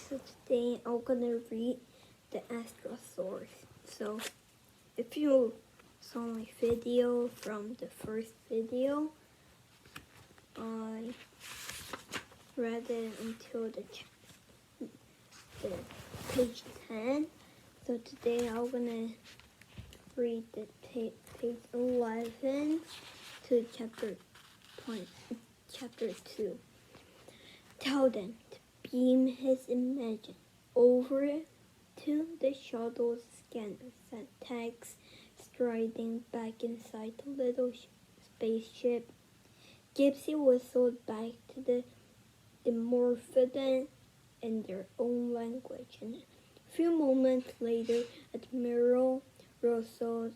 so today I'm gonna read the Astrosaurs. So if you saw my video from the first video, I read it until the page 10. So today I'm gonna read the page 11 to chapter 2. Tell them to beam his image over to the shuttle scanner, said Tex, striding back inside the little spaceship. Gypsy whistled back to the Morphodon in their own language, and a few moments later, Admiral Russell's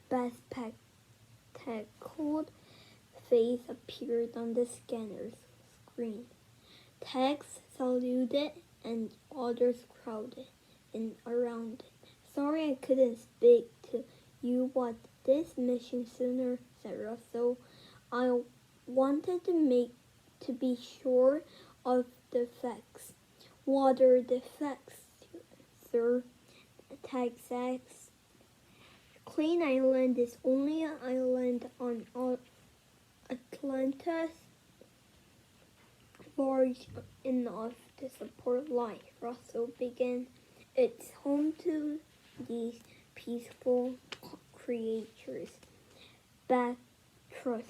bespectacled face appeared on the scanner's screen. Tex saluted and others crowded in around it. Sorry I couldn't speak to you about this mission sooner, said Russell. I wanted to be sure of the facts. What are the facts, sir? Tex asked. Clean Island is only an island on Atlantis large enough to support life, Russell began. It's home to these peaceful creatures, Astrosaurs.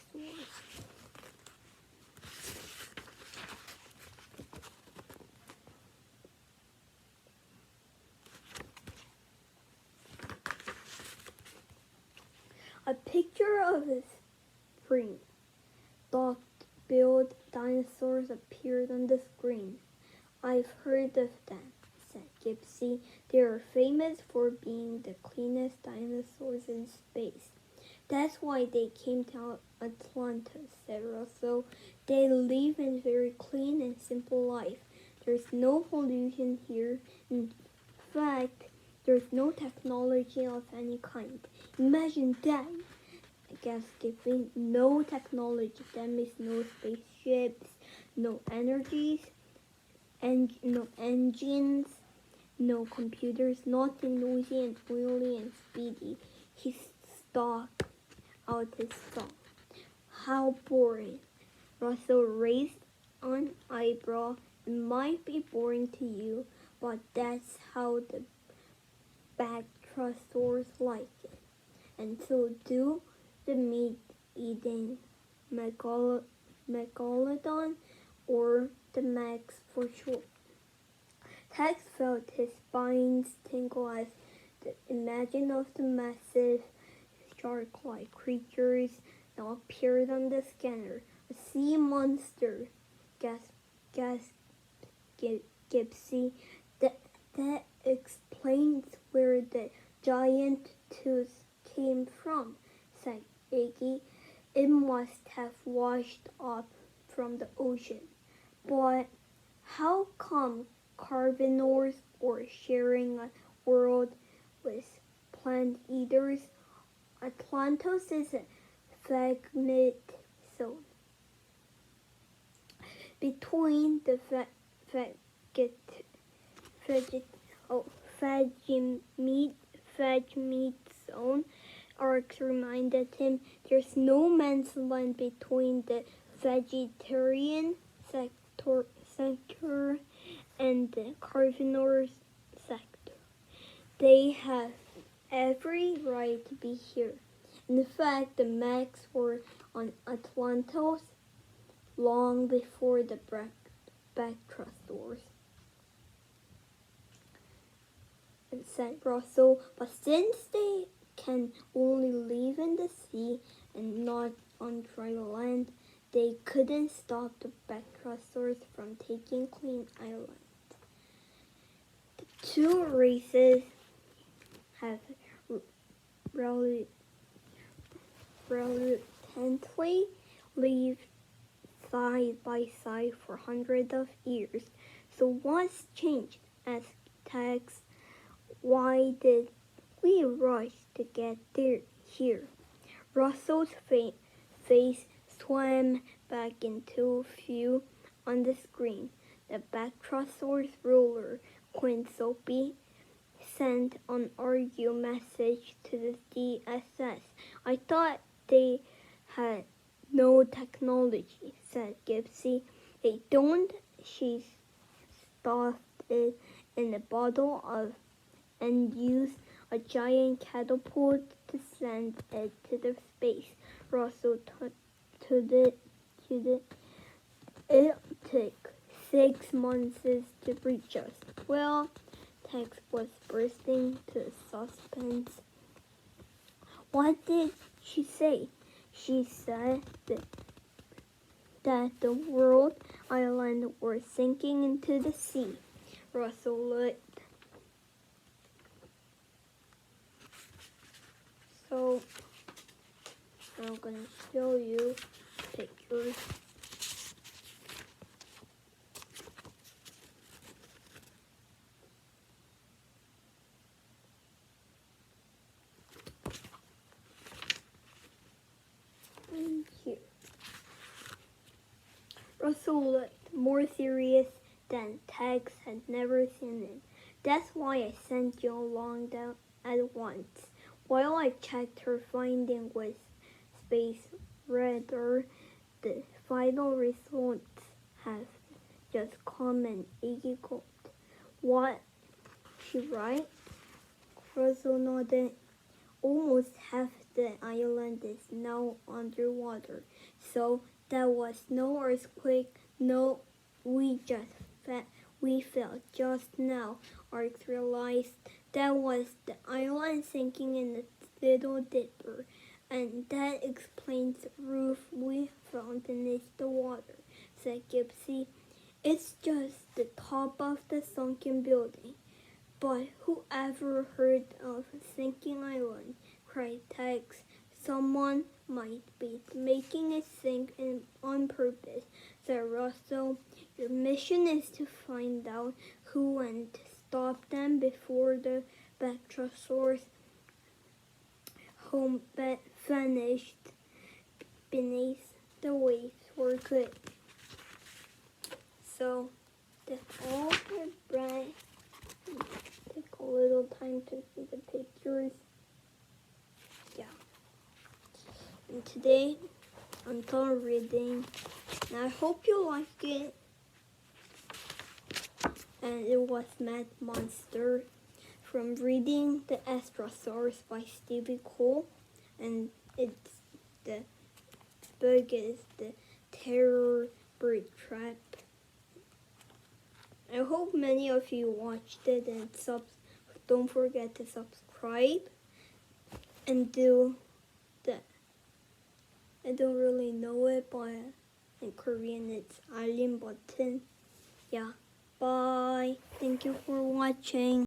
A picture of a spring dock-billed dinosaurs appeared on the screen. I've heard of them, said Gypsy. They are famous for being the cleanest dinosaurs in space. That's why they came to Atlantis, said Russell. They live a very clean and simple life. There's no pollution here. In fact, there's no technology of any kind. Imagine that. I guess giving no technology, that means no spaceships, no energies, and no engines, no computers, nothing noisy and oily and speedy. He stuck out his thumb. How boring. Russell raised an eyebrow. It might be boring to you, but that's how the Astrosaurs like it. And so do the meat-eating megalodon, or the Max for short. Tex felt his spine tingle as the image of the massive shark-like creatures now appeared on the scanner. A sea monster, gasped Gypsy. That explains where the giant tooth came from, said Iggy. It must have washed up from the ocean. But how come carnivores are sharing a world with plant eaters? Atlantis is a fragment zone between the Vegemite zone. Arx reminded him there's no man's land between the vegetarian sector and the carnivore sector. They have every right to be here. In fact, the Max were on Atlantis long before the Astrosaurs, said Russell. But since they can only live in the sea and not on dry land, they couldn't stop the Astrosaurs from taking Clean Island. The two races have reluctantly lived side by side for hundreds of years. So what's changed? Asked Tex. Why did we rush to get here? Russell's face swam back into view on the screen. The Astrosaurs ruler, Queen Sophie, sent an audio message to the DSS. I thought they had no technology, said Gypsy. They don't. She stuffed it in a bottle and used a giant catapult to send it to the space. Russell to it. It took 6 months to reach us. Well, Tex was bursting to suspense. What did she say? She said that the world island were sinking into the sea. Russell looked. So, I'm going to show you pictures. And here. Russell looked more serious than Tex had never seen him. That's why I sent you along at once. While I checked her finding with Space Radar, the final results have just come and equaled. What? She right? Russell nodded. Almost half the island is now underwater. So that was no earthquake. No, we felt just now. Art realized that was the island sinking in the Little Dipper, and that explains the roof we found beneath the water, said Gypsy. It's just the top of the sunken building. But who ever heard of a sinking island? Cried Tex. Someone might be making it sink on purpose, said Russell. Your mission is to find out who and stop them before the Astrosaurs home vanished beneath the waves for good. So that's all for Brett. Take a little time to see the pictures. Yeah. And today I'm done reading. And I hope you liked it. And it was Mad Monster from reading The Astrosaurs by Stevie Cole. And it's the book is The Terror Bird Trap. I hope many of you watched it and don't forget to subscribe and do that. I don't really know it, but in Korean it's al림 button. Yeah. Bye. Thank you for watching.